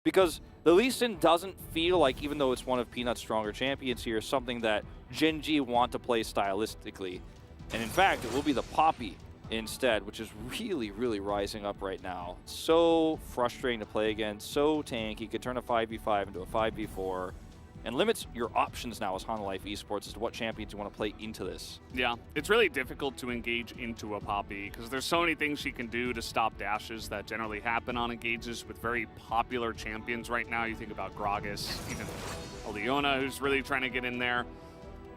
Because the Lee Sin doesn't feel like, even though it's one of Peanut's stronger champions here, something that Gen G want to play stylistically. And in fact, it will be the Poppy instead, which is really, really rising up right now. So frustrating to play against, so tanky, could turn a 5v5 into a 5v4, and limits your options now as Hle Esports as to what champions you want to play into this. Yeah, it's really difficult to engage into a Poppy because there's so many things she can do to stop dashes that generally happen on engages with very popular champions right now. You think about Gragas, even Leona, who's really trying to get in there.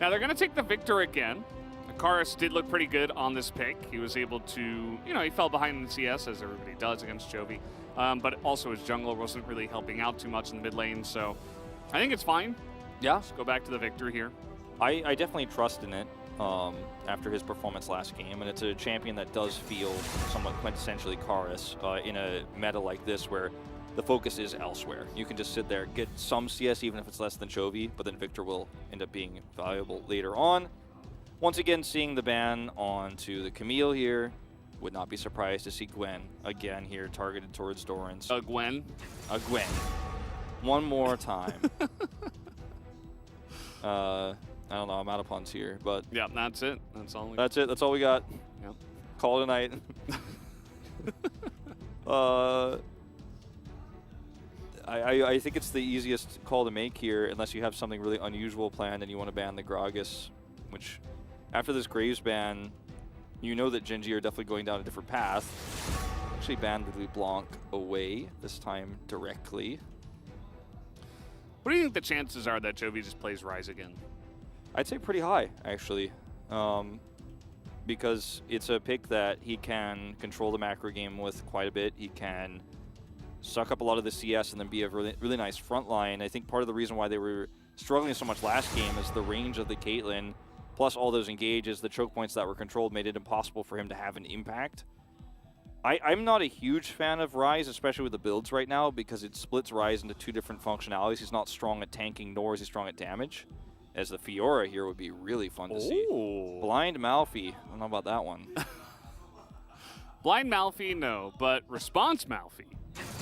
Now they're going to take the Victor again. Karis did look pretty good on this pick. He was able to, he fell behind in the CS, as everybody does against Chovy. But also his jungler wasn't really helping out too much in the mid lane, so I think it's fine. Yeah. Let's go back to the Victor here. I definitely trust in it after his performance last game, and it's a champion that does feel somewhat quintessentially Karis in a meta like this where the focus is elsewhere. You can just sit there, get some CS even if it's less than Chovy, but then Victor will end up being valuable later on. Once again, seeing the ban onto the Camille here. Would not be surprised to see Gwen again here targeted towards Doran's. Gwen. Gwen. One more time. I don't know, I'm out of puns here, but Yeah, that's it. That's all. That's it. That's all we got. Yep. Call it a night. I think it's the easiest call to make here, unless you have something really unusual planned and you want to ban the Gragas, which after this Graves ban, you know that Gen G are definitely going down a different path. Actually banned the LeBlanc away, this time directly. What do you think the chances are that Chovy just plays Ryze again? I'd say pretty high, actually. Because it's a pick that he can control the macro game with quite a bit. He can suck up a lot of the CS and then be a really, really nice front line. I think part of the reason why they were struggling so much last game is the range of the Caitlyn, plus all those engages, the choke points that were controlled made it impossible for him to have an impact. I'm not a huge fan of Ryze, especially with the builds right now, because it splits Ryze into two different functionalities. He's not strong at tanking, nor is he strong at damage, as the Fiora here would be really fun to see. Blind Malphite, I don't know about that one. Blind Malphite, no, but Response Malphite.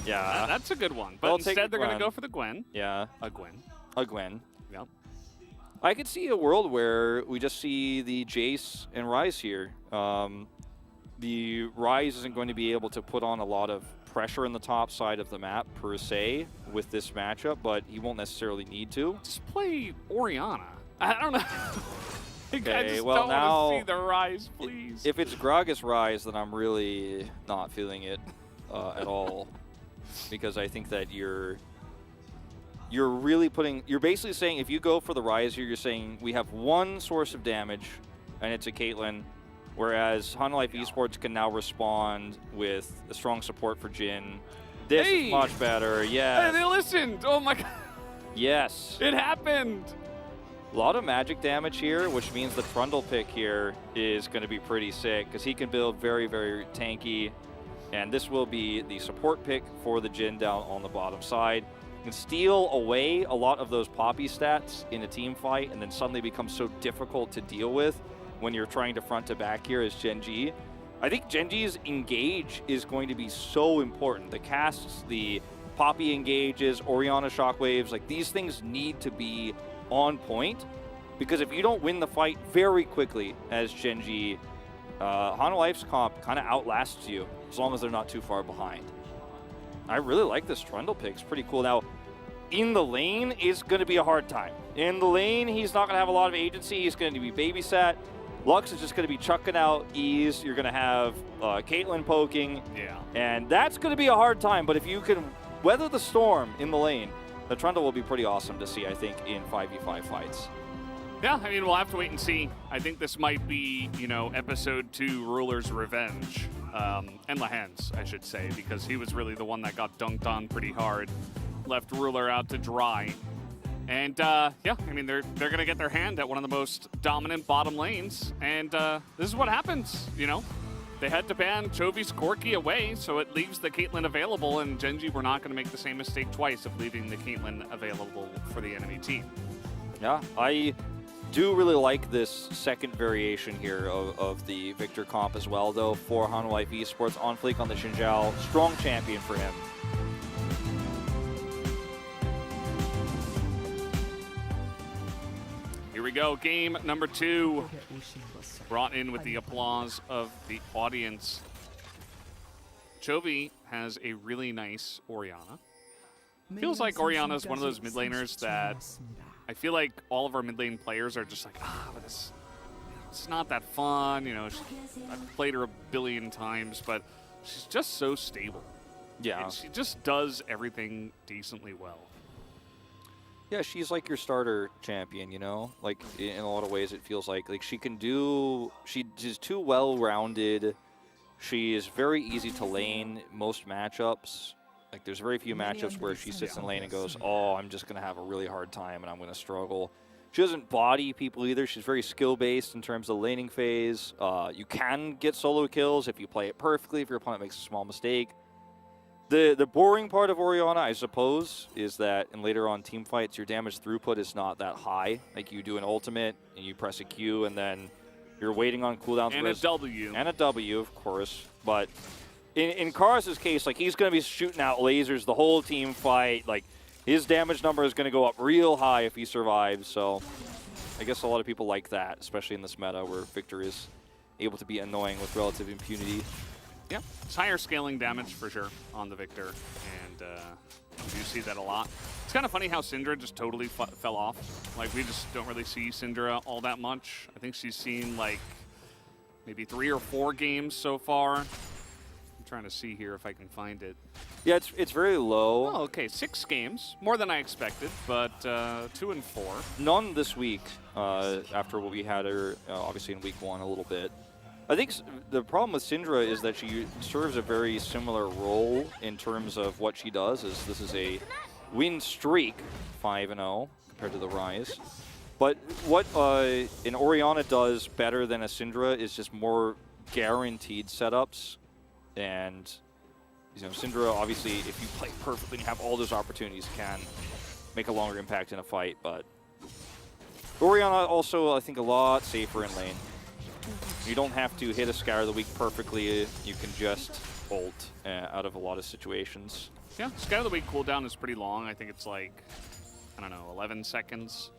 Yeah. That's a good one. But instead they're going to Gwen. go for the Gwen. Yeah. A Gwen. A Gwen. Yep. I could see a world where we just see the Jace and Ryze here. The Ryze isn't going to be able to put on a lot of pressure in the top side of the map, per se, with this matchup, but he won't necessarily need to. Just play Orianna. I don't know. Okay, I just well, don't now, want to see the Ryze, please. If it's Gragas Ryze, then I'm really not feeling it at all. Because I think that you're really putting, you're basically saying if you go for the Ryze here, you're saying we have one source of damage, and it's a Caitlyn, whereas Hle Esports can now respond with a strong support for Jhin. This is much better, yes. Hey, they listened! Oh my god. Yes. It happened! A lot of magic damage here, which means the Trundle pick here is going to be pretty sick, because he can build very, very tanky, and this will be the support pick for the Jhin down on the bottom side. Can steal away a lot of those Poppy stats in a team fight, and then suddenly become so difficult to deal with when you're trying to front to back here as Gen G. I think Gen G's engage is going to be so important. The casts, the Poppy engages, Orianna shockwaves, like these things need to be on point, because if you don't win the fight very quickly as Gen G, Hle Life's comp kind of outlasts you as long as they're not too far behind. I really like this Trundle pick. It's pretty cool. Now, in the lane is going to be a hard time. In the lane, he's not going to have a lot of agency. He's going to be babysat. Lux is just going to be chucking out E's. You're going to have Caitlyn poking. Yeah. And that's going to be a hard time. But if you can weather the storm in the lane, the Trundle will be pretty awesome to see, I think, in 5v5 fights. Yeah, I mean, we'll have to wait and see. I think this might be, episode 2, Ruler's Revenge. And Lahan's, I should say, because he was really the one that got dunked on pretty hard. Left Ruler out to dry. And, yeah, I mean, they're going to get their hand at one of the most dominant bottom lanes. And this is what happens, They had to ban Chovy's Corki away, so it leaves the Caitlyn available, and Gen G were not going to make the same mistake twice of leaving the Caitlyn available for the enemy team. Yeah, I do really like this second variation here of the Victor comp as well, though, for Hle Esports. On fleek on the Xin Zhao. Strong champion for him. go. Game number 2. Brought in with the applause of the audience. Chovy has a really nice Orianna. Feels like Orianna is one of those mid laners that I feel like all of our mid lane players are just like, but it's not that fun. You know, I've played her a billion times, but she's just so stable. Yeah. And she just does everything decently well. Yeah, she's like your starter champion, you know? Like, in a lot of ways, it feels like she can do... She's too well-rounded. She is very easy to lane most matchups. Like, there's very few matchups where she sits in lane and goes, oh, I'm just going to have a really hard time and I'm going to struggle. She doesn't body people either. She's very skill-based in terms of the laning phase. You can get solo kills if you play it perfectly, if your opponent makes a small mistake. The boring part of Orianna, I suppose, is that in later on team fights, your damage throughput is not that high. Like, you do an ultimate, and you press a Q, and then you're waiting on cooldowns. And a W. And a W, of course. But in Karus' case, like, he's going to be shooting out lasers the whole team fight. Like, his damage number is going to go up real high if he survives. So I guess a lot of people like that, especially in this meta where Victor is able to be annoying with relative impunity. Yeah, it's higher scaling damage for sure on the Victor, and you see that a lot. It's kind of funny how Syndra just totally fell off. Like, we just don't really see Syndra all that much. I think she's seen like maybe 3 or 4 games so far. I'm trying to see here if I can find it. Yeah, it's very low. Oh, okay, 6 games, more than I expected, but 2 and 4. None this week after what we had her obviously in week 1 a little bit. I think the problem with Syndra is that she serves a very similar role in terms of what she does. This is a win streak, 5-0 compared to the Rise. But what an Orianna does better than a Syndra is just more guaranteed setups. And you know, Syndra, obviously, if you play perfectly and have all those opportunities, can make a longer impact in a fight. But Orianna also, I think, a lot safer in lane. You don't have to hit a Scour of the Week perfectly. You can just ult out of a lot of situations. Yeah, Scour of the Week cooldown is pretty long. I think it's like, I don't know, 11 seconds,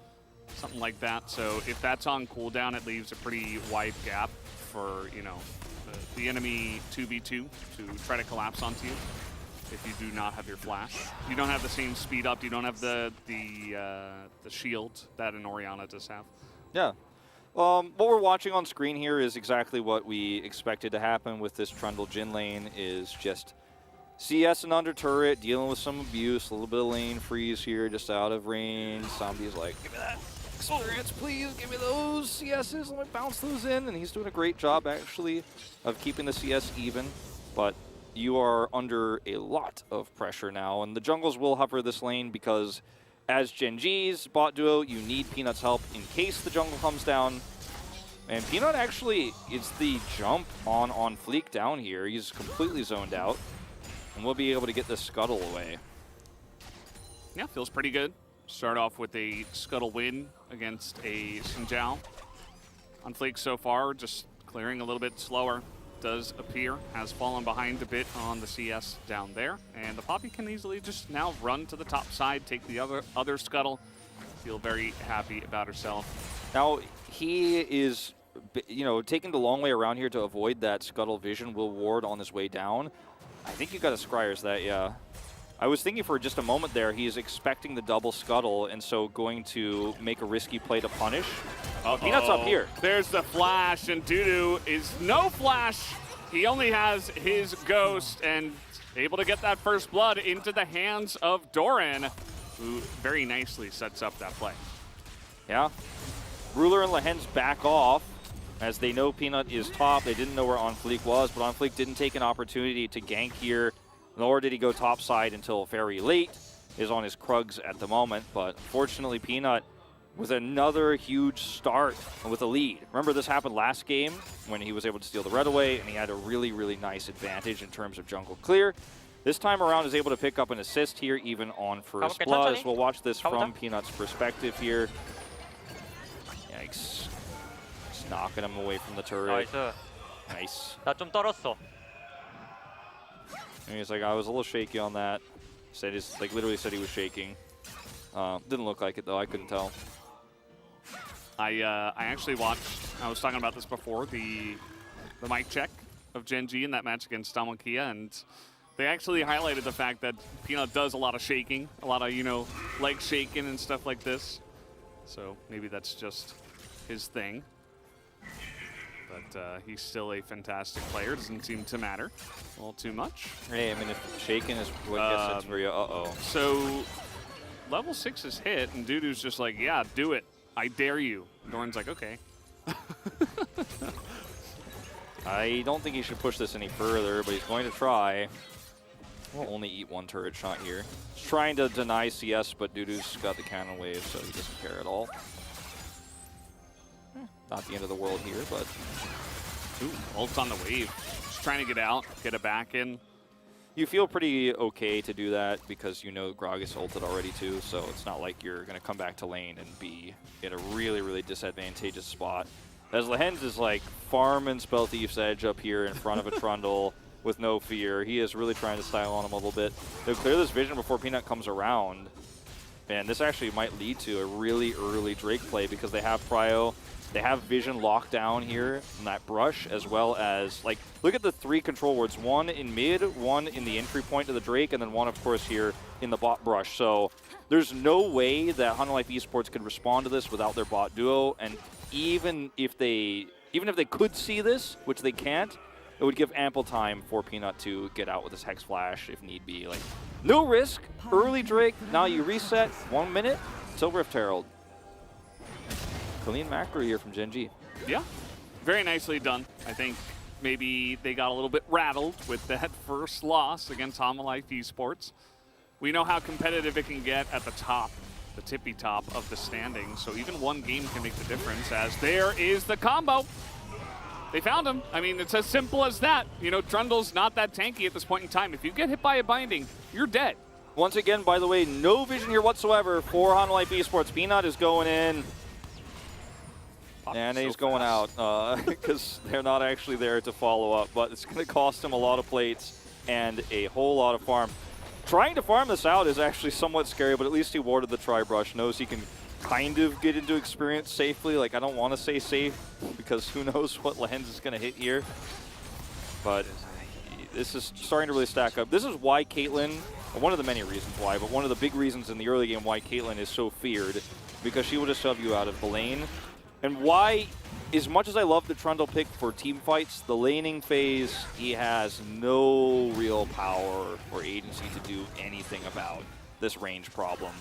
something like that. So if that's on cooldown, it leaves a pretty wide gap for, you know, the enemy 2v2 to try to collapse onto you if you do not have your flash. You don't have the same speed up. You don't have the shield that an Orianna does have. Yeah. What we're watching on screen here is exactly what we expected to happen with this Trundle Jhin lane, is just CS and under turret, dealing with some abuse, a little bit of lane freeze here, just out of range. Zombie's like, give me that experience, please, give me those CSs, let me bounce those in. And he's doing a great job, actually, of keeping the CS even. But you are under a lot of pressure now, and the jungles will hover this lane because as Gen G's bot duo, you need Peanut's help in case the jungle comes down. And Peanut actually, it's the jump on Fleek down here. He's completely zoned out. And we'll be able to get this Scuttle away. Yeah, feels pretty good. Start off with a Scuttle win against a Xin Zhao. On Fleek so far, just clearing a little bit slower. Does appear, has fallen behind a bit on the CS down there, and the Poppy can easily just now run to the top side, take the other Scuttle, feel very happy about herself. Now, he is, you know, taking the long way around here to avoid that Scuttle vision will ward on his way down. I think you got to Scryers that, yeah. I was thinking for just a moment there, he is expecting the double Scuttle, and so going to make a risky play to punish. Peanut's up here. There's the flash, and Dudu is no flash. He only has his Ghost, and able to get that first blood into the hands of Doran, who very nicely sets up that play. Yeah. Ruler and Lehen's back off, as they know Peanut is top. They didn't know where Onfleek was, but Onfleek didn't take an opportunity to gank here, nor did he go topside until very late. Is on his Krugs at the moment, but fortunately Peanut with another huge start with a lead. Remember, this happened last game when he was able to steal the red away, and he had a really, really nice advantage in terms of jungle clear. This time around is able to pick up an assist here, even on first blood. We'll watch this from Peanut's perspective here. Yikes. Just knocking him away from the turret. Nice. 나 좀 떨었어. And he's like, I was a little shaky on that. Said he's like literally said he was shaking. Didn't look like it though. I couldn't tell. I actually watched, I was talking about this before, the mic check of Gen G in that match against Damonkia, and they actually highlighted the fact that Peanut does a lot of shaking, a lot of, you know, leg shaking and stuff like this. So maybe that's just his thing. But he's still a fantastic player. Doesn't seem to matter all too much. Hey, I mean, if shaking is what gets it for you, So level 6 is hit, and Dudu's just like, yeah, do it. I dare you. Doran's like, okay. I don't think he should push this any further, but he's going to try. We'll only eat one turret shot here. He's trying to deny CS, but Dudu's got the cannon wave, so he doesn't care at all. Not the end of the world here, but... Ooh, ult's on the wave. Just trying to get out, get it back in. You feel pretty okay to do that because you know Gragas ulted already too, so it's not like you're going to come back to lane and be in a really, really disadvantageous spot. As Lehens is like farming Spell Thief's Edge up here in front of a Trundle with no fear. He is really trying to style on him a little bit. They'll clear this vision before Peanut comes around. And this actually might lead to a really early Drake play because they have Prio. They have vision locked down here in that brush, as well as, like, look at the 3 control wards. 1 in mid, 1 in the entry point to the Drake, and then 1, of course, here in the bot brush. So there's no way that Hunter Life Esports could respond to this without their bot duo. And even if they could see this, which they can't, it would give ample time for Peanut to get out with his Hex Flash if need be. Like, no risk, early Drake, now you reset, 1 minute, till Rift Herald. Clean macro here from Gen G. Yeah, very nicely done. I think maybe they got a little bit rattled with that first loss against Hunter Life Esports. We know how competitive it can get at the top, the tippy top of the standings, so even one game can make the difference, as there is the combo. They found him. I mean, it's as simple as that. You know, Trundle's not that tanky at this point in time. If you get hit by a binding, you're dead. Once again, by the way, no vision here whatsoever for Hunter Life Esports. Peanut is going in. And he's going out because they're not actually there to follow up, but it's going to cost him a lot of plates and a whole lot of farm. Trying to farm this out is actually somewhat scary, but at least he warded the tri-brush, knows he can kind of get into experience safely. Like, I don't want to say safe because who knows what Lehens is going to hit here. But this is starting to really stack up. This is why Caitlyn, one of the many reasons why, but one of the big reasons in the early game why Caitlyn is so feared, because she will just shove you out of the lane. And why, as much as I love the Trundle pick for team fights, the laning phase, he has no real power or agency to do anything about this range problem.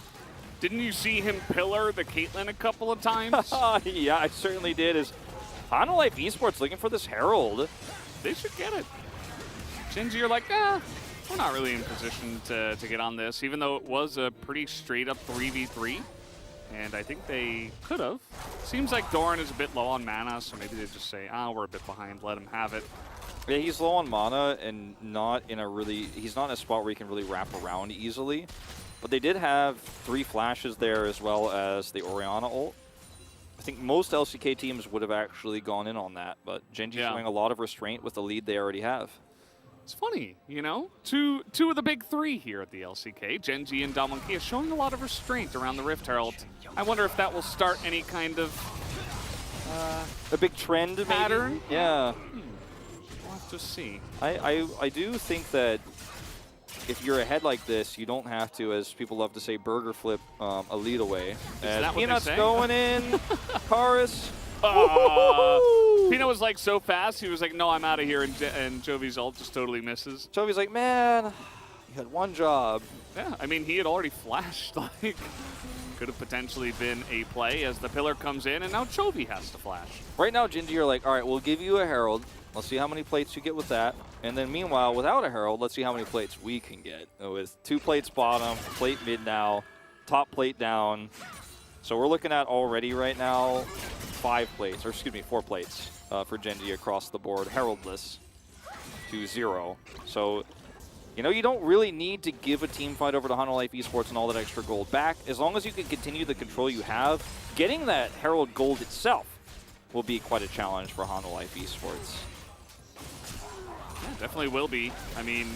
Didn't you see him pillar the Caitlyn a couple of times? Yeah, I certainly did. Is Hunter Life Esports looking for this Herald? They should get it. Gen G are like, we're not really in position to get on this, even though it was a pretty straight up 3v3. And I think they could have. Seems like Doran is a bit low on mana, so maybe they just say, we're a bit behind, let him have it. Yeah, he's low on mana and not in a really, he's not in a spot where he can really wrap around easily. But they did have 3 flashes there as well as the Orianna ult. I think most LCK teams would have actually gone in on that, but Gen G showing a lot of restraint with the lead they already have. It's funny, you know, two of the big 3 here at the LCK, Gen G and Damonkia, showing a lot of restraint around the Rift Herald. I wonder if that will start any kind of a big trend pattern. Maybe? Yeah. We'll have to see. I do think that if you're ahead like this, you don't have to, as people love to say, burger flip a lead away. Is that what Peanut's they say? going in. Karis. Peanut was like so fast, he was like, no, I'm out of here, and Jovi's ult just totally misses. Jovi's like, man, you had one job. Yeah, I mean, he had already flashed, like, could have potentially been a play as the pillar comes in, and now Jovi has to flash. Right now, Gingy are like, all right, we'll give you a Herald. Let's see how many plates you get with that. And then meanwhile, without a Herald, let's see how many plates we can get. With 2 plates bottom, plate mid now, top plate down. So we're looking at already right now 4 plates for Genji across the board, Heraldless to 0. So, you know, you don't really need to give a team fight over to Hunter Life Esports and all that extra gold back. As long as you can continue the control you have, getting that Herald gold itself will be quite a challenge for Hunter Life Esports. Yeah, definitely will be. I mean,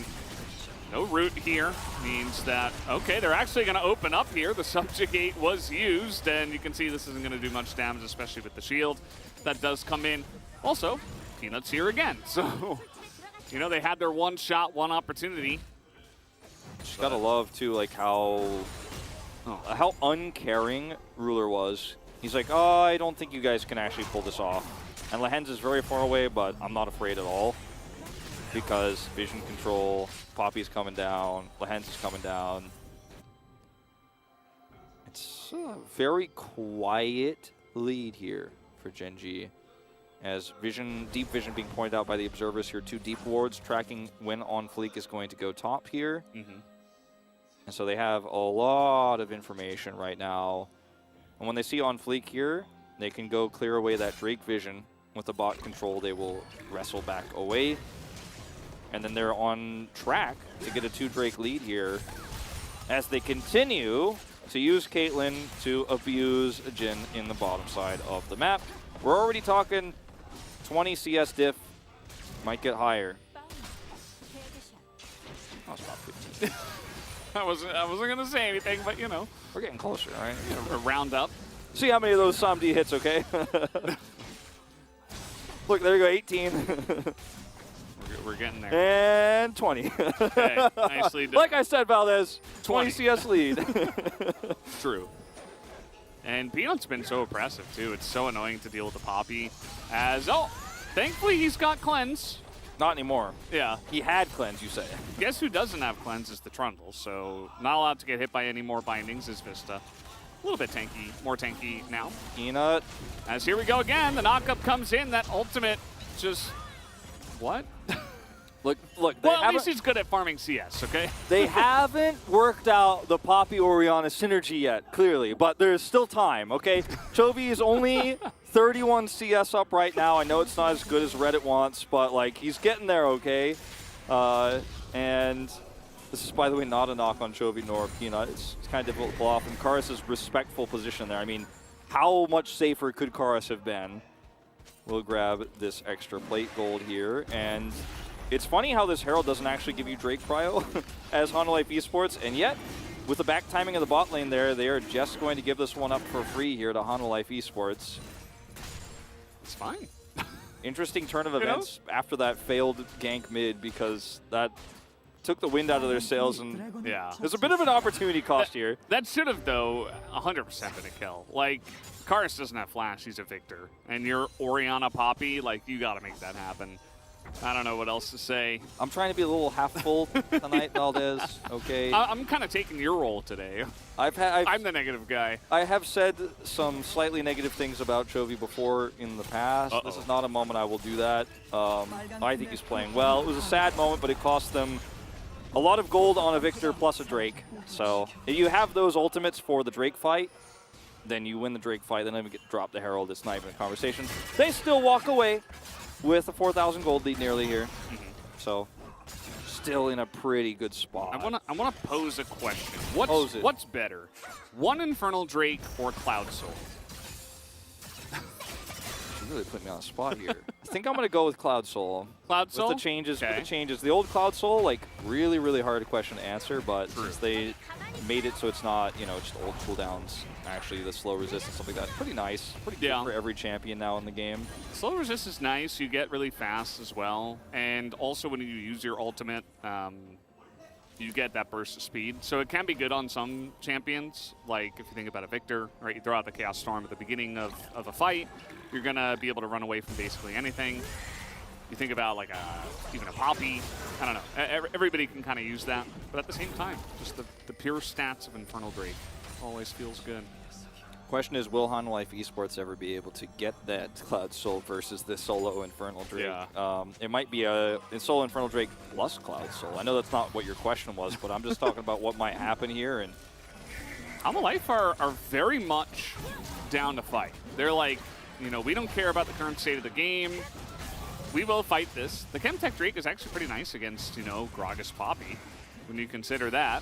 No root here means that, okay, they're actually going to open up here. The Subjugate was used, and you can see this isn't going to do much damage, especially with the shield that does come in. Also, Peanuts here again. So, you know, they had their one shot, one opportunity. Just gotta love, too, like how uncaring Ruler was. He's like, oh, I don't think you guys can actually pull this off. And Lehens is very far away, but I'm not afraid at all. Because vision control, Poppy's coming down, Lehens is coming down. It's a very quiet lead here for Gen G. As vision, deep vision being pointed out by the observers here. 2 deep wards tracking when on fleek is going to go top here. And so they have a lot of information right now. And when they see on fleek here, they can go clear away that Drake vision. With the bot control, they will wrestle back away. And then they're on track to get a 2 Drake lead here as they continue to use Caitlyn to abuse Jhin in the bottom side of the map. We're already talking 20 CS diff, might get higher. Oh, it's about 15. I wasn't going to say anything, but, you know. We're getting closer, right? A round up. See how many of those SOMD hits, okay? Look, there you go, 18. We're getting there. And 20. Okay, nicely done. Like I said, Valdez, 20 CS lead. True. And Peanut's been so oppressive, too. It's so annoying to deal with the Poppy. Thankfully he's got Cleanse. Not anymore. Yeah. He had Cleanse, you say. Guess who doesn't have Cleanse is the Trundle, so not allowed to get hit by any more bindings is Vista. A little bit tanky, more tanky now. Peanut. As here we go again, the knockup comes in, that ultimate just, what? Look. Well, at least he's good at farming CS, okay? They haven't worked out the Poppy Orianna synergy yet, clearly, but there's still time, okay? Chovy is only 31 CS up right now. I know it's not as good as Reddit wants, but like he's getting there, okay? And this is, by the way, not a knock on Chovy nor Peanut. It's kind of difficult to pull off. And Karis' respectful position there. I mean, how much safer could Karis have been? We'll grab this extra plate gold here, and it's funny how this Herald doesn't actually give you Drake Prio as Hle Life Esports, and yet, with the back timing of the bot lane there, they are just going to give this one up for free here to Hle Life Esports. It's fine. Interesting turn of events after that failed gank mid, because that took the wind out of their sails, and yeah, there's a bit of an opportunity cost here. That should have, though, 100% been a kill. Like, Karis doesn't have flash, he's a Victor. And your Orianna Poppy, like, you gotta make that happen. I don't know what else to say. I'm trying to be a little half full tonight, Valdez. Okay. I'm kind of taking your role today. I'm the negative guy. I have said some slightly negative things about Chovy before in the past. This is not a moment I will do that. I think he's playing well. It was a sad moment, but it cost them a lot of gold on a Victor plus a Drake. So if you have those ultimates for the Drake fight, then you win the Drake fight. Then you get to drop the Herald. It's not even a conversation. They still walk away with a 4,000 gold lead nearly here. So still in a pretty good spot. I wanna pose a question. What's better, one Infernal Drake or Cloud Soul? You really put me on the spot here. I think I'm gonna go with Cloud Soul. Cloud Soul? With the changes, okay. With the changes. The old Cloud Soul, like really, really hard question to answer, but since they made it so it's not, you know, just old cooldowns, actually the slow resistance, something like that. Pretty nice. Pretty good for every champion now in the game. Slow resist is nice. You get really fast as well. And also when you use your ultimate, you get that burst of speed. So it can be good on some champions. Like if you think about a Victor, right? You throw out the Chaos Storm at the beginning of a fight, you're going to be able to run away from basically anything. You think about like even a Poppy, I don't know. Everybody can kind of use that. But at the same time, just the pure stats of Infernal Drake always feels good. Question is, will Hle Life Esports ever be able to get that Cloud Soul versus this solo Infernal Drake? Yeah. It might be a solo Infernal Drake plus Cloud Soul. I know that's not what your question was, but I'm just talking about what might happen here. And Hle Life are very much down to fight. They're like, you know, we don't care about the current state of the game. We will fight this. The Chemtech Drake is actually pretty nice against, you know, Gragas Poppy, when you consider that.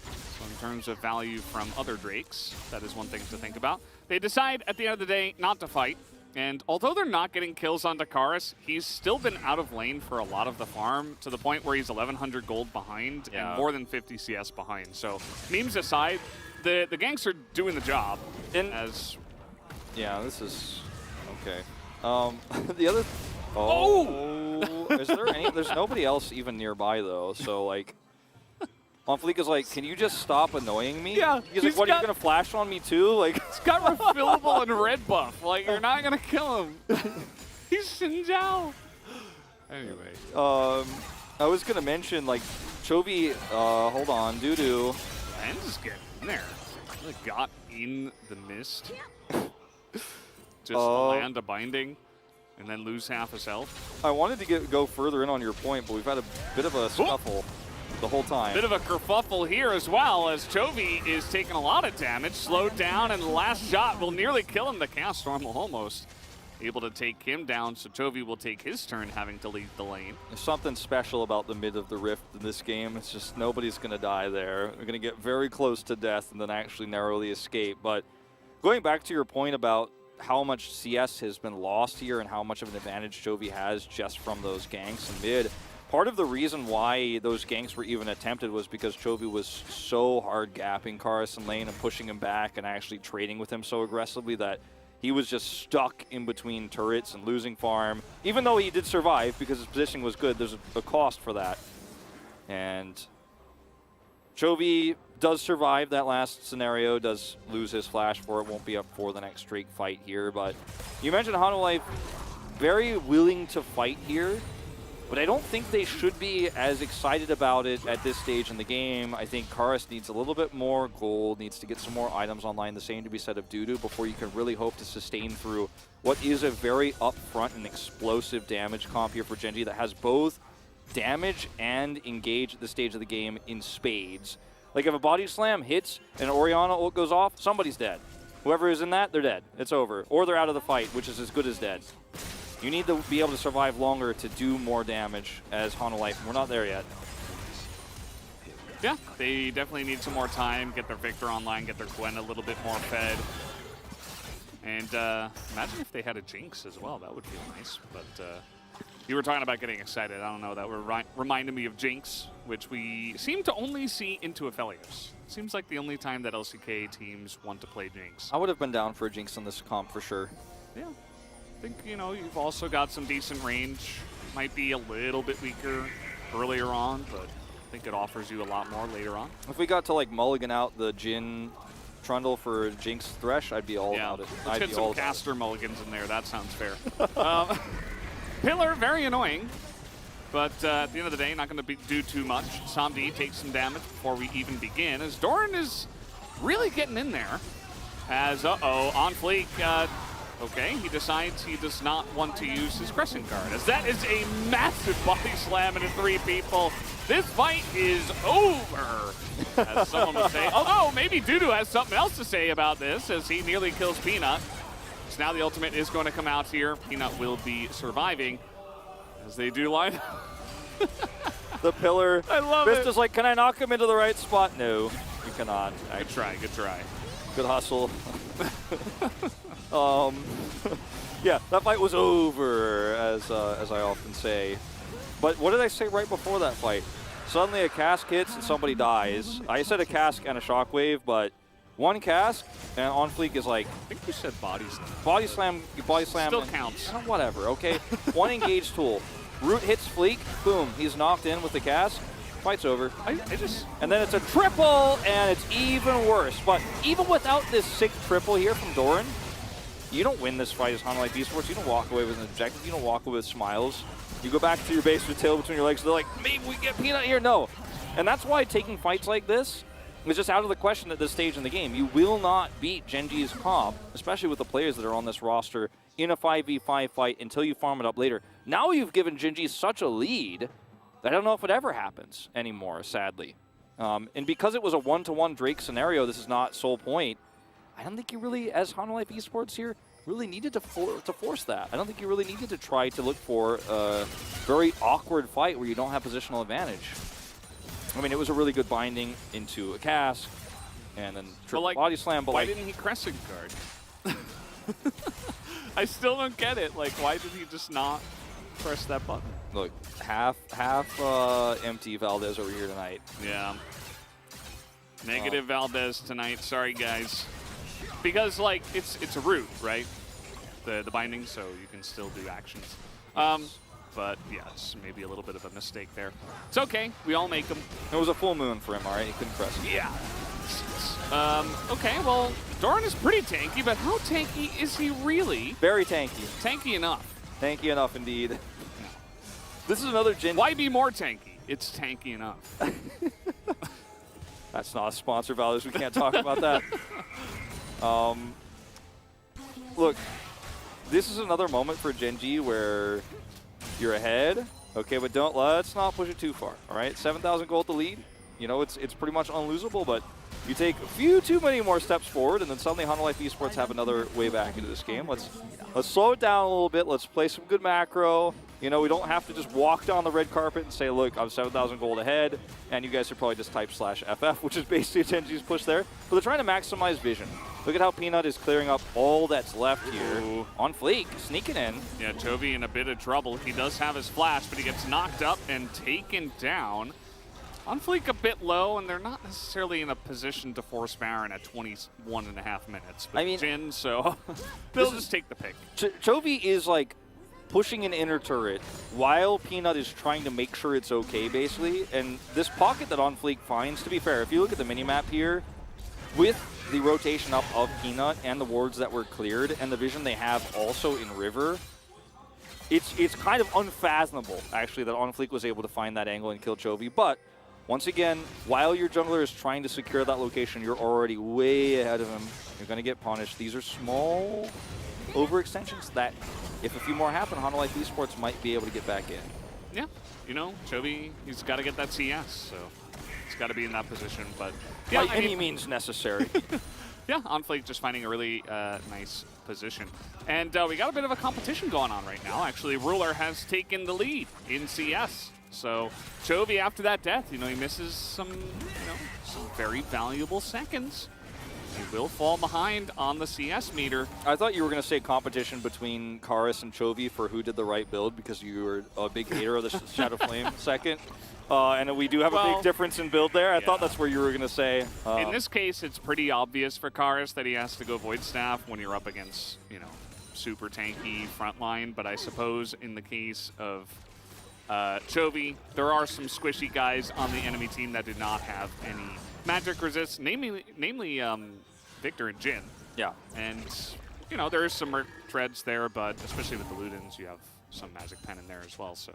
So in terms of value from other Drakes, that is one thing to think about. They decide at the end of the day not to fight. And although they're not getting kills on Dakaris, he's still been out of lane for a lot of the farm to the point where he's 1,100 gold behind and more than 50 CS behind. So memes aside, the ganks are doing the job. Yeah, this is okay. The other. Is there any? There's nobody else even nearby though. So like, Fleek is like, can you just stop annoying me? Yeah. He's like, what, are you gonna flash on me too? Like, it's got refillable and red buff. Like, you're not gonna kill him. He's Xin Zhao. Anyway. I was gonna mention like, Chovy. Hold on, Doo-Doo. Lens getting in there. Really got in the mist. Just land a binding. And then lose half his health. I wanted to go further in on your point, but we've had a bit of a scuffle the whole time. Bit of a kerfuffle here as well, as Chovy is taking a lot of damage, slowed down, and the last shot will nearly kill him. The Chaos Storm will almost able to take him down, so Chovy will take his turn having to leave the lane. There's something special about the mid of the Rift in this game. It's just nobody's going to die there. We're going to get very close to death and then actually narrowly escape. But going back to your point about how much CS has been lost here and how much of an advantage Chovy has just from those ganks in mid. Part of the reason why those ganks were even attempted was because Chovy was so hard gapping Karis in lane and pushing him back and actually trading with him so aggressively that he was just stuck in between turrets and losing farm. Even though he did survive because his positioning was good, there's a cost for that. And Chovy does survive that last scenario, does lose his flash for it, won't be up for the next Drake fight here. But you mentioned Hanwha very willing to fight here, but I don't think they should be as excited about it at this stage in the game. I think Karis needs a little bit more gold, needs to get some more items online, the same to be said of Doo-Doo, before you can really hope to sustain through what is a very upfront and explosive damage comp here for Gen G that has both damage and engage at this stage of the game in spades. Like if a body slam hits and Orianna ult goes off, somebody's dead. Whoever is in that, they're dead. It's over. Or they're out of the fight, which is as good as dead. You need to be able to survive longer to do more damage as Hanwha, and we're not there yet. Yeah, they definitely need some more time, get their Victor online, get their Gwen a little bit more fed. And imagine if they had a Jinx as well. That would feel nice. But you were talking about getting excited. I don't know. That reminded me of Jinx, which we seem to only see into Aphelios. Seems like the only time that LCK teams want to play Jinx. I would have been down for a Jinx in this comp for sure. Yeah. I think, you know, you've also got some decent range. Might be a little bit weaker earlier on, but I think it offers you a lot more later on. If we got to like mulligan out the Jhin Trundle for Jinx Thresh, I'd be all about it. Let's get some caster mulligans in there. That sounds fair. Pillar, very annoying. But at the end of the day, not going to do too much. Samdi takes some damage before we even begin, as Doran is really getting in there. As, on fleek. Okay, he decides he does not want to use his Crescent Guard, as that is a massive body slam into 3 people. This fight is over, as someone would say. Oh, maybe Doo-Doo has something else to say about this, as he nearly kills Peanut. So now the ultimate is going to come out here. Peanut will be surviving, as they do line up. The pillar. I love it. Vista's like, can I knock him into the right spot? No, you cannot. Good try, good try. Good hustle. Yeah, that fight was over, as I often say. But what did I say right before that fight? Suddenly a cask hits and somebody dies. I said a cask and a shockwave, but one cask and on fleek is like... I think you said body slam. Body slam. Still counts. Whatever, okay? One engage tool. Root hits fleek, boom, he's knocked in with the cask. Fight's over. And then it's a triple, and it's even worse. But even without this sick triple here from Doran, you don't win this fight as Hanwha Esports. You don't walk away with an objective. You don't walk away with smiles. You go back to your base with tail between your legs. They're like, maybe we get Peanut here. No. And that's why taking fights like this is just out of the question at this stage in the game. You will not beat Gen G's comp, especially with the players that are on this roster, in a 5v5 fight until you farm it up later. Now you've given Gen G such a lead that I don't know if it ever happens anymore, sadly. And because it was a one-to-one Drake scenario, this is not sole point. I don't think you really, as Hanwha Esports here, really needed to force that. I don't think you really needed to try to look for a very awkward fight where you don't have positional advantage. I mean, it was a really good binding into a cask, and then triple body slam. But why didn't he Crescent Guard? I still don't get it. Like, why did he just not press that button? Look, half empty Valdez over here tonight. Yeah. Negative Valdez tonight. Sorry, guys. Because, like, it's a root, right? The binding, so you can still do actions. But, yeah, it's maybe a little bit of a mistake there. It's okay. We all make them. It was a full moon for him, all right? He couldn't press it. Yeah. Okay, well, Doran is pretty tanky, but how tanky is he really? Very tanky. Tanky enough. Tanky enough, indeed. This is another Jin. Why be more tanky? It's tanky enough. That's not a sponsor, Valdez. We can't talk about that. Look, this is another moment for Genji where you're ahead, okay, but let's not push it too far, all right? 7,000 gold to lead. You know, it's pretty much unlosable, but you take a few too many more steps forward, and then suddenly Hle Life Esports have another way back into this game. Let's slow it down a little bit. Let's play some good macro. You know, we don't have to just walk down the red carpet and say, look, I'm 7,000 gold ahead, and you guys should probably just type /FF, which is basically Genji's push there. But they're trying to maximize vision. Look at how Peanut is clearing up all that's left here. Ooh. On fleek, sneaking in. Yeah, Chovy in a bit of trouble. He does have his flash, but he gets knocked up and taken down. On fleek a bit low, and they're not necessarily in a position to force Baron at 21.5 minutes. But I mean, Jin, so they'll just take the pick. Chovy is like pushing an inner turret while Peanut is trying to make sure it's okay, basically. And this pocket that On Fleek finds, to be fair, if you look at the minimap here, with the rotation up of Peanut and the wards that were cleared and the vision they have also in River, it's kind of unfathomable, actually, that On Fleek was able to find that angle and kill Chovy. But once again, while your jungler is trying to secure that location, you're already way ahead of him. You're going to get punished. These are small overextensions that, if a few more happen, Hle Life Esports might be able to get back in. Yeah, you know, Chovy, he's got to get that CS, so he's got to be in that position. But yeah, by any means necessary. Yeah, On Fleek just finding a really nice position. And we got a bit of a competition going on right now. Actually, Ruler has taken the lead in CS. So Chovy, after that death, you know, he misses some very valuable seconds. He will fall behind on the CS meter. I thought you were going to say competition between Karis and Chovy for who did the right build, because you were a big hater of the Shadow Flame second. And we do have a big difference in build there. I thought that's where you were going to say. In this case, it's pretty obvious for Karis that he has to go Void Staff when you're up against, you know, super tanky frontline. But I suppose in the case of Chovy, there are some squishy guys on the enemy team that do not have any magic resist, namely Victor and Jin. Yeah. And, you know, there is some treads there, but especially with the Ludens, you have some magic pen in there as well, so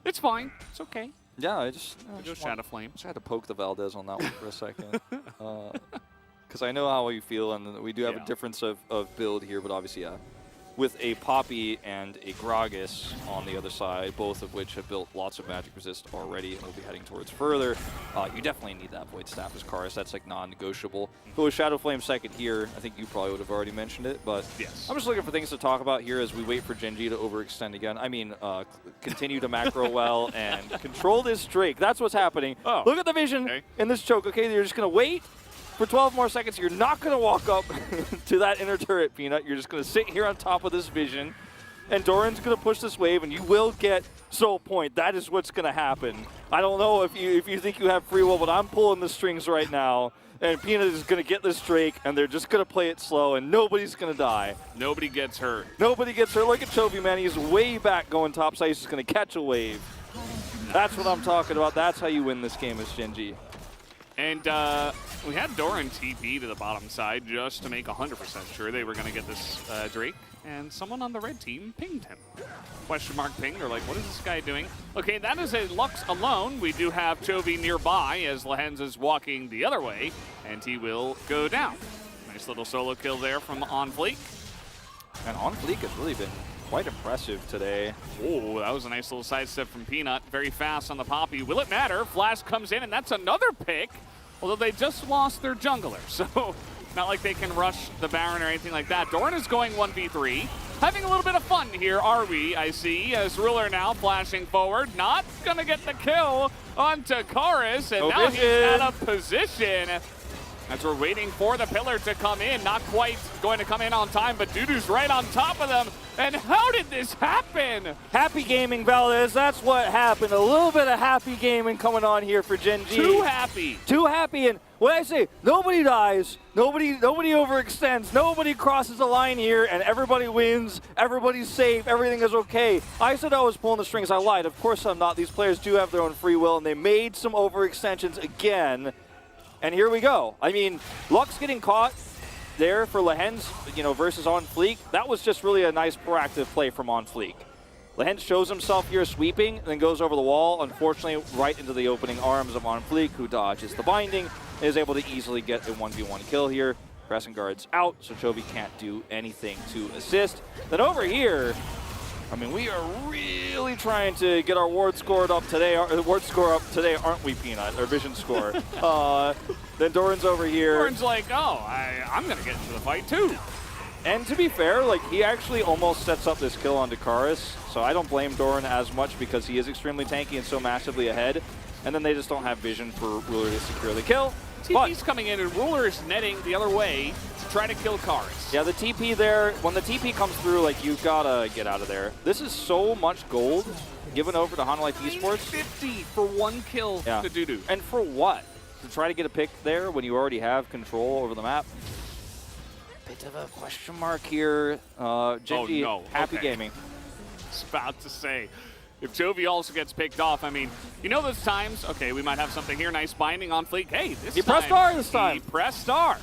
it's fine. It's okay. Yeah, I just Shadow Flame. Just had to poke the Valdez on that one for a second. Because I know how you feel, and we do have a difference of build here, but obviously, with a Poppy and a Gragas on the other side, both of which have built lots of magic resist already and will be heading towards further, you definitely need that Void Staff as Karis. That's like non-negotiable. But with Shadow Flame second here, I think you probably would have already mentioned it, but I'm just looking for things to talk about here as we wait for Genji to overextend again. I mean, continue to macro well and control this Drake. That's what's happening. Oh. Look at the vision in this choke. Okay, you're just going to wait for 12 more seconds. You're not going to walk up to that inner turret, Peanut. You're just going to sit here on top of this vision, and Doran's going to push this wave, and you will get Soul Point. That is what's going to happen. I don't know if you think you have free will, but I'm pulling the strings right now, and Peanut is going to get this Drake, and they're just going to play it slow, and nobody's going to die. Nobody gets hurt. Nobody gets hurt. Look at Chovy, man. He's way back going topside. He's just going to catch a wave. That's what I'm talking about. That's how you win this game as Genji. And we had Doran TP to the bottom side just to make 100% sure they were going to get this Drake. And someone on the red team pinged him. Question mark ping. They're like, what is this guy doing? Okay, that is a Lux alone. We do have Chovy nearby as Lehens is walking the other way. And he will go down. Nice little solo kill there from On Fleek. And On Fleek has really been quite impressive today. Oh, that was a nice little sidestep from Peanut. Very fast on the Poppy. Will it matter? Flash comes in, and that's another pick. Although they just lost their jungler, so not like they can rush the Baron or anything like that. Doran is going 1v3. Having a little bit of fun here, are we? I see, as Ruler now flashing forward. Not going to get the kill onto Karis, and now he's out of position. As we're waiting for the pillar to come in, not quite going to come in on time, but Dudu's right on top of them. And how did this happen? Happy gaming, Valdez. That's what happened. A little bit of happy gaming coming on here for Gen G. Too happy. Too happy. And when I say nobody dies, nobody overextends, nobody crosses the line here, and everybody wins, everybody's safe, everything is okay. I said I was pulling the strings. I lied. Of course I'm not. These players do have their own free will, and they made some overextensions again. And here we go. I mean, Lux getting caught there for Lehens, versus On Fleek. That was just really a nice proactive play from On Fleek. Lehens shows himself here sweeping, and then goes over the wall, unfortunately right into the opening arms of On Fleek, who dodges the binding, and is able to easily get a 1v1 kill here. Pressing guards out, so Chovy can't do anything to assist. Then over here, I mean, we are really trying to get our ward score up today, aren't we, Peanut? Our vision score. Then Doran's over here. Doran's like, oh, I'm going to get into the fight too. And to be fair, he actually almost sets up this kill on Dakaris, so I don't blame Doran as much because he is extremely tanky and so massively ahead. And then they just don't have vision for Ruler to secure the kill. TP's coming in, and Ruler is netting the other way to try to kill Karis. Yeah, the TP there, when the TP comes through, you've got to get out of there. This is so much gold given over to Hanwha Esports. 50 for one kill to Dudu. And for what? To try to get a pick there when you already have control over the map? Bit of a question mark here. Genji, happy gaming. I was about to say, if Chovy also gets picked off, I mean, those times, okay, we might have something here, nice binding On Fleek. Hey, he pressed R this time. He pressed R.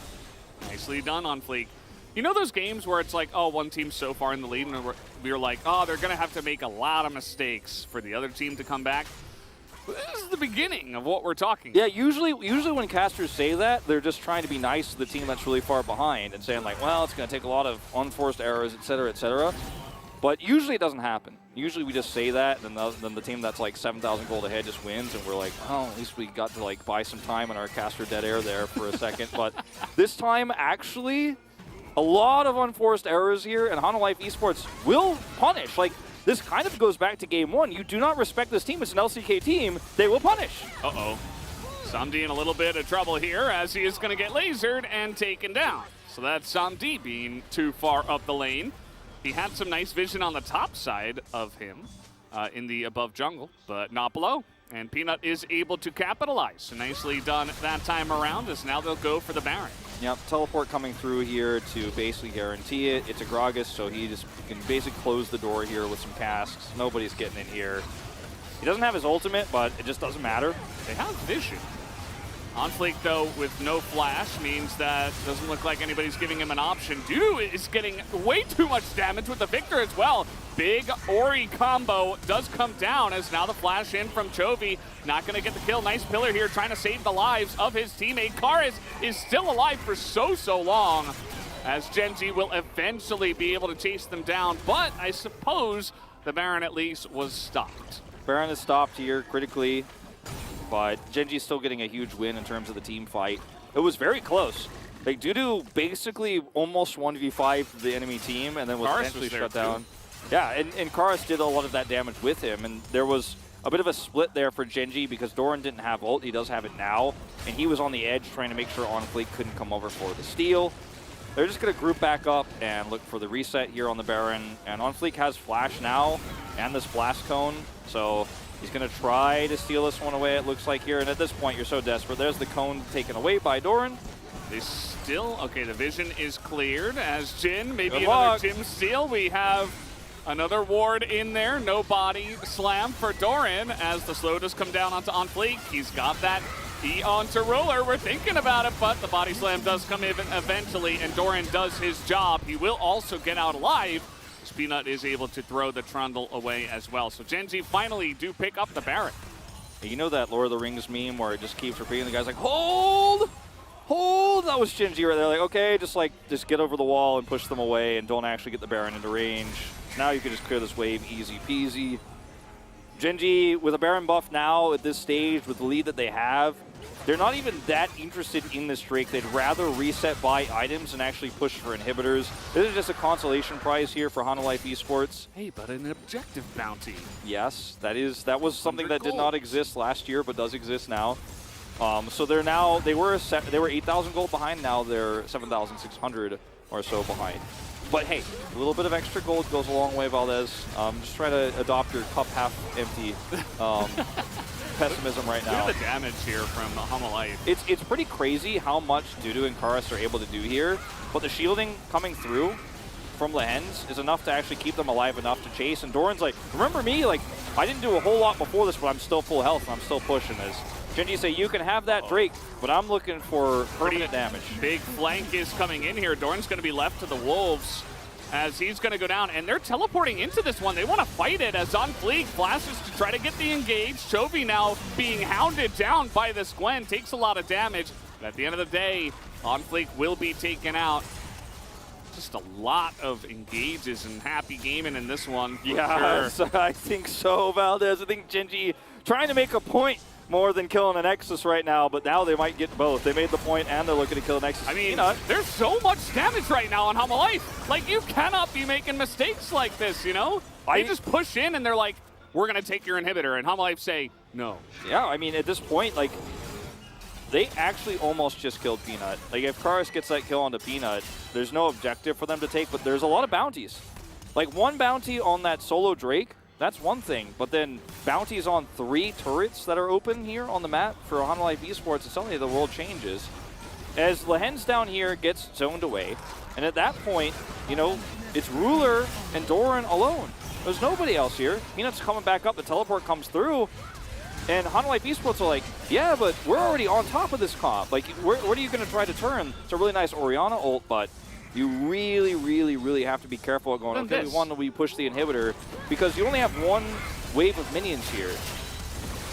Nicely done On Fleek. Those games where it's like, oh, one team's so far in the lead, and we're like, oh, they're going to have to make a lot of mistakes for the other team to come back. But this is the beginning of what we're talking about. Yeah, usually when casters say that, they're just trying to be nice to the team that's really far behind and saying well, it's going to take a lot of unforced errors, et cetera, et cetera. But usually it doesn't happen. Usually we just say that, and then the team that's 7,000 gold ahead just wins, and we're like, oh, at least we got to buy some time in our caster dead air there for a second. But this time, actually, a lot of unforced errors here, and Hanwha Esports will punish. This kind of goes back to game one. You do not respect this team. It's an LCK team. They will punish. Uh-oh. Samdi in a little bit of trouble here as he is going to get lasered and taken down. So that's Samdi being too far up the lane. He had some nice vision on the top side of him in the above jungle, but not below. And Peanut is able to capitalize. So nicely done that time around, as now they'll go for the Baron. Yep, teleport coming through here to basically guarantee it. It's a Gragas, so he can basically close the door here with some casks. Nobody's getting in here. He doesn't have his ultimate, but it just doesn't matter. They have vision. On Fleek, though, with no flash, means that doesn't look like anybody's giving him an option. Dudu is getting way too much damage with the Victor as well. Big Ori combo does come down as now the flash in from Chovy. Not going to get the kill. Nice pillar here trying to save the lives of his teammate. Karis is still alive for so long, as Gen G will eventually be able to chase them down. But I suppose the Baron at least was stopped. Baron is stopped here critically. But Genji's still getting a huge win in terms of the team fight. It was very close. Dudu basically almost 1v5 the enemy team and then was eventually shut down. Yeah, and Karis did a lot of that damage with him. And there was a bit of a split there for Genji because Doran didn't have ult. He does have it now. And he was on the edge trying to make sure On Fleek couldn't come over for the steal. They're just going to group back up and look for the reset here on the Baron. And On Fleek has flash now and this blast cone. So he's going to try to steal this one away, it looks like here. And at this point, you're so desperate. There's the cone taken away by Doran. They still, okay, the vision is cleared as Jin, maybe another Jim steal. We have another ward in there. No body slam for Doran as the slow does come down onto On Fleek. He's got that E onto Ruler. We're thinking about it, but the body slam does come in eventually, and Doran does his job. He will also get out alive. Peanut is able to throw the Trundle away as well. So Gen Z finally do pick up the Baron. You know that Lord of the Rings meme where it just keeps repeating? The guy's like, hold! Hold! That was Gen Z right there. Like, okay, just get over the wall and push them away and don't actually get the Baron into range. Now you can just clear this wave easy peasy. Gen G, with a Baron buff now at this stage, with the lead that they have, they're not even that interested in this Drake. They'd rather reset buy items and actually push for inhibitors. This is just a consolation prize here for Hanwha Esports. Hey, but an objective bounty. Yes, that was something that did not exist last year, but does exist now. So they were 8,000 gold behind. Now they're 7,600 or so behind. But hey, a little bit of extra gold goes a long way, Valdez. Just try to adopt your cup half empty pessimism right now. Look at the damage here from Hle. It's pretty crazy how much Dudu and Karas are able to do here, but the shielding coming through from Lehens is enough to actually keep them alive enough to chase. And Doran's like, remember me? Like, I didn't do a whole lot before this, but I'm still full health and I'm still pushing this. Genji say, you can have that Drake, but I'm looking for permanent damage. Big flank is coming in here. Doran's going to be left to the Wolves as he's going to go down, and they're teleporting into this one. They want to fight it as on Fleek flashes to try to get the engage. Chovy now being hounded down by this Gwen, takes a lot of damage, but at the end of the day, on Fleek will be taken out. Just a lot of engages and happy gaming in this one. Yeah, sure. I think so, Valdez. I think Genji trying to make a point more than killing a Nexus right now, but now they might get both. They made the point and they're looking to kill a Nexus. I mean, there's so much damage right now on Hle. Like, you cannot be making mistakes like this, you know? They just push in and they're like, we're going to take your inhibitor, and Hle say, no. Yeah, I mean, at this point, like, they actually almost just killed Peanut. Like, if Karas gets that kill onto Peanut, there's no objective for them to take, but there's a lot of bounties. Like, one bounty on that solo Drake, that's one thing, but then bounties on 3 turrets that are open here on the map for Hle Esports, suddenly the world changes. As Lehens down here gets zoned away, and at that point, you know, it's Ruler and Doran alone. There's nobody else here. Peanut's coming back up, the teleport comes through, and Hle Esports are like, yeah, but we're already on top of this comp. Like, what are you going to try to turn? It's a really nice Orianna ult, but you really, really, really have to be careful going, okay, we push the inhibitor, because you only have one wave of minions here.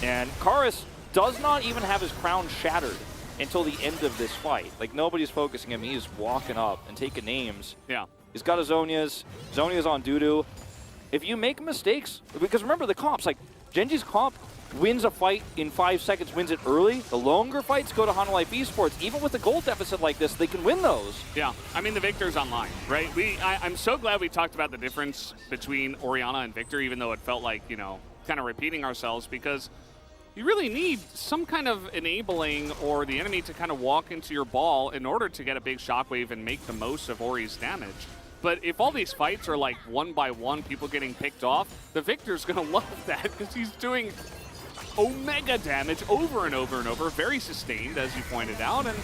And Karas does not even have his crown shattered until the end of this fight. Like, nobody's focusing him. He's walking up and taking names. Yeah. He's got his Zhonya's on Dudu. If you make mistakes, because remember the comps, like, Genji's comp wins a fight in 5 seconds, wins it early. The longer fights go to Hle Esports. Even with a gold deficit like this, they can win those. Yeah, I mean, the Victor's online, right? I'm so glad we talked about the difference between Orianna and Victor, even though it felt like, you know, kind of repeating ourselves, because you really need some kind of enabling or the enemy to kind of walk into your ball in order to get a big shockwave and make the most of Ori's damage. But if all these fights are like one by one, people getting picked off, the Victor's going to love that because he's doing omega damage over and over and over, very sustained, as you pointed out, and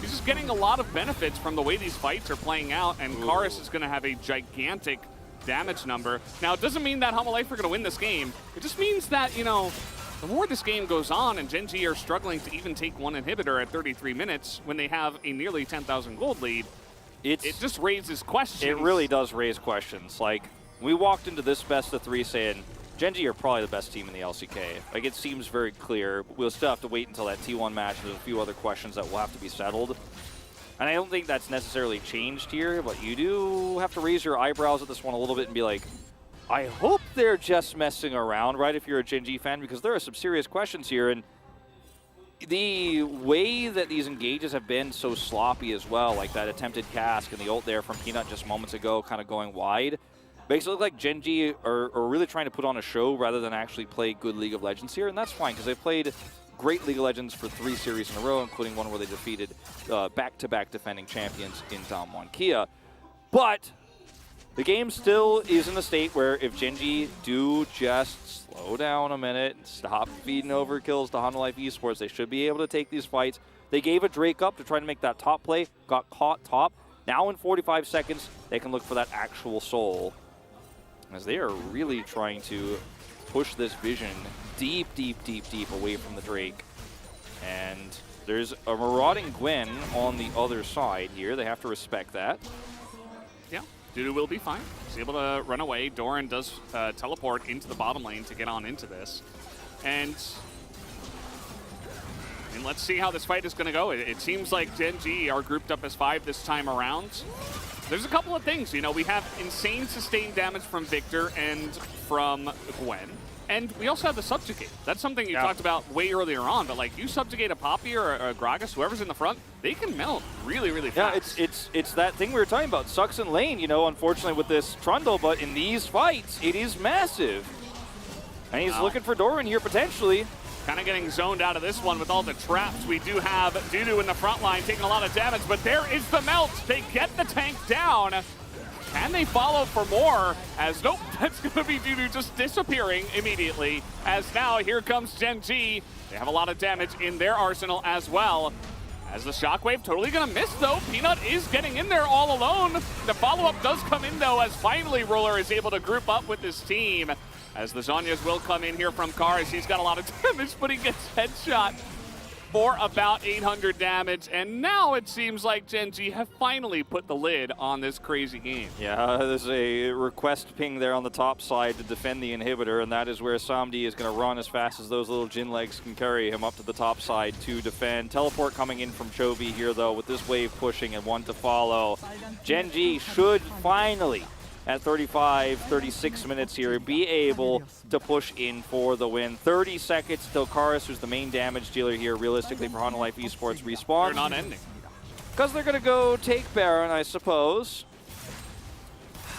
he's just getting a lot of benefits from the way these fights are playing out, and Karas is going to have a gigantic damage number. Now, it doesn't mean that Hle are going to win this game. It just means that, you know, the more this game goes on and Genji are struggling to even take one inhibitor at 33 minutes when they have a nearly 10,000 gold lead, it just raises questions. It really does raise questions. Like, we walked into this best of 3 saying, Genji are probably the best team in the LCK. Like, it seems very clear. We'll still have to wait until that T1 match. There's a few other questions that will have to be settled. And I don't think that's necessarily changed here, but you do have to raise your eyebrows at this one a little bit and be like, I hope they're just messing around, right, if you're a Genji fan, because there are some serious questions here. And the way that these engages have been so sloppy as well, like that attempted cask and the ult there from Peanut just moments ago kind of going wide, makes it look like Genji are really trying to put on a show rather than actually play good League of Legends here, and that's fine because they've played great League of Legends for 3 series in a row, including one where they defeated back-to-back defending champions in Damwon Kia. But the game still is in a state where if Genji do just slow down a minute and stop feeding overkills to Hle Esports, they should be able to take these fights. They gave a Drake up to try to make that top play, got caught top. Now in 45 seconds, they can look for that actual soul, as they are really trying to push this vision deep, deep, deep, deep away from the Drake. And there's a marauding Gwen on the other side here. They have to respect that. Yeah, Dudu will be fine. He's able to run away. Doran does teleport into the bottom lane to get on into this. And let's see how this fight is going to go. It seems like Genji are grouped up as 5 this time around. There's a couple of things. You know, we have insane sustained damage from Victor and from Gwen. And we also have the subjugate. That's something you talked about way earlier on, but like you subjugate a Poppy or a Gragas, whoever's in the front, they can melt really, really fast. Yeah, it's that thing we were talking about. Sucks in lane, you know, unfortunately with this Trundle, but in these fights, it is massive. And he's looking for Doran here potentially. kind of getting zoned out of this one with all the traps. We do have Dudu in the front line taking a lot of damage, but there is the melt. They get the tank down. Can they follow for more? As nope, that's going to be Dudu just disappearing immediately. As now, here comes Gen G. They have a lot of damage in their arsenal as well. As the shockwave totally going to miss, though. Peanut is getting in there all alone. The follow-up does come in, though, as finally Ruler is able to group up with his team. As the Zhonya's will come in here from Karis. He's got a lot of damage, but he gets headshot for about 800 damage. And now it seems like Gen G have finally put the lid on this crazy game. Yeah, there's a request ping there on the top side to defend the inhibitor, and that is where Samdi is going to run as fast as those little Jin legs can carry him up to the top side to defend. Teleport coming in from Chovy here, though, with this wave pushing and one to follow. Gen G should finally, at 36 minutes here, be able to push in for the win. 30 seconds till Karis, who's the main damage dealer here, realistically, for Honda Life Esports, respawns. They're not ending. Because they're going to go take Baron, I suppose.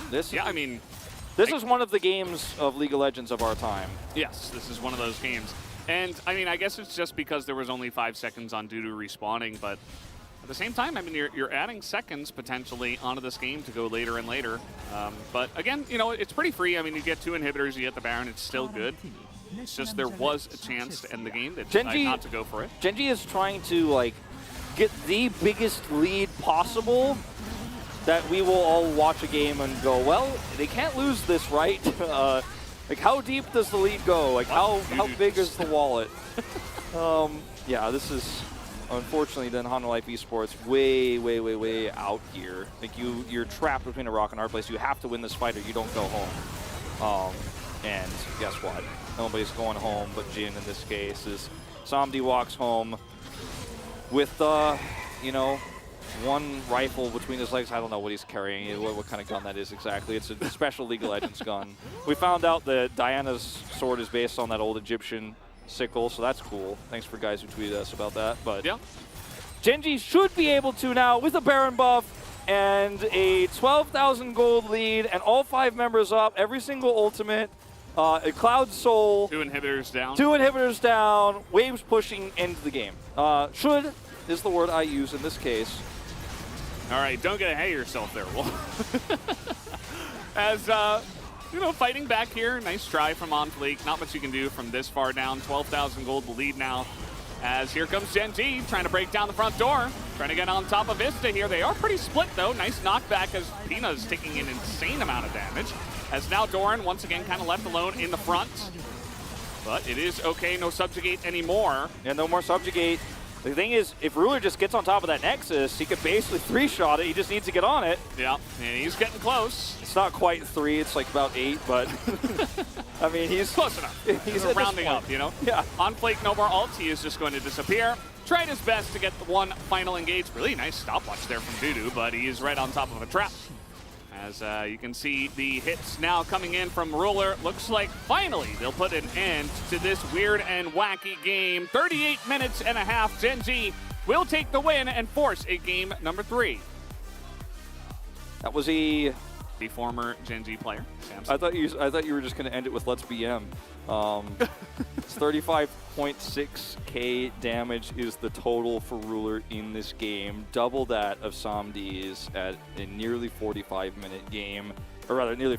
This is one of the games of League of Legends of our time. Yes, this is one of those games. And, I mean, I guess it's just because there was only 5 seconds on Dudu respawning, but at the same time, I mean, you're adding seconds potentially onto this game to go later and later. But again, you know, it's pretty free. I mean, you get 2 inhibitors, you get the Baron, it's still good. It's just there was a chance to end the game. They decided not to go for it. Gen G is trying to, like, get the biggest lead possible that we will all watch a game and go, well, they can't lose this, right? Like, how deep does the lead go? Like, how big is the wallet? Yeah, this is, unfortunately, then Honda Life Esports way out here. Like, you're trapped between a rock and a hard place. You have to win this fight or you don't go home. And guess what? Nobody's going home but Jin in this case. As Samdi walks home with, you know, one rifle between his legs. I don't know what he's carrying, what kind of gun that is exactly. It's a special League of Legends gun. We found out that Diana's sword is based on that old Egyptian sickle, so that's cool. Thanks for guys who tweeted us about that. But yeah, Gen G should be able to now, with a Baron buff and a 12,000 gold lead and all 5 members up, every single ultimate, a Cloud Soul. 2 inhibitors down. 2 inhibitors down, waves pushing into the game. Should is the word I use in this case. All right, don't get ahead of yourself there, Wolf. As, you know, fighting back here, nice try from OnFleek. Not much you can do from this far down. 12,000 gold the lead now. As here comes Gen G, trying to break down the front door. Trying to get on top of Vista here. They are pretty split, though. Nice knockback as Pina's taking an insane amount of damage. As now Doran, once again, kind of left alone in the front. But it is okay, no Subjugate anymore. Yeah, no more Subjugate. The thing is, if Ruler just gets on top of that Nexus, he could basically 3-shot it. He just needs to get on it. Yeah, and he's getting close. It's not quite 3, it's like about 8, but I mean, he's close enough. He's rounding up, you know? Yeah. OnFlake, no more ult. He is just going to disappear. Tried his best to get the one final engage. Really nice stopwatch there from Dudu, but he is right on top of a trap. As you can see, the hits now coming in from Ruler. Looks like finally they'll put an end to this weird and wacky game. 38 minutes and a half. Gen G will take the win and force a game number 3. That was the former Gen G player. I thought you were just going to end it with "Let's BM." It's 35.6k damage is the total for Ruler in this game. Double that of Samdi's at a nearly 45-minute game, or rather nearly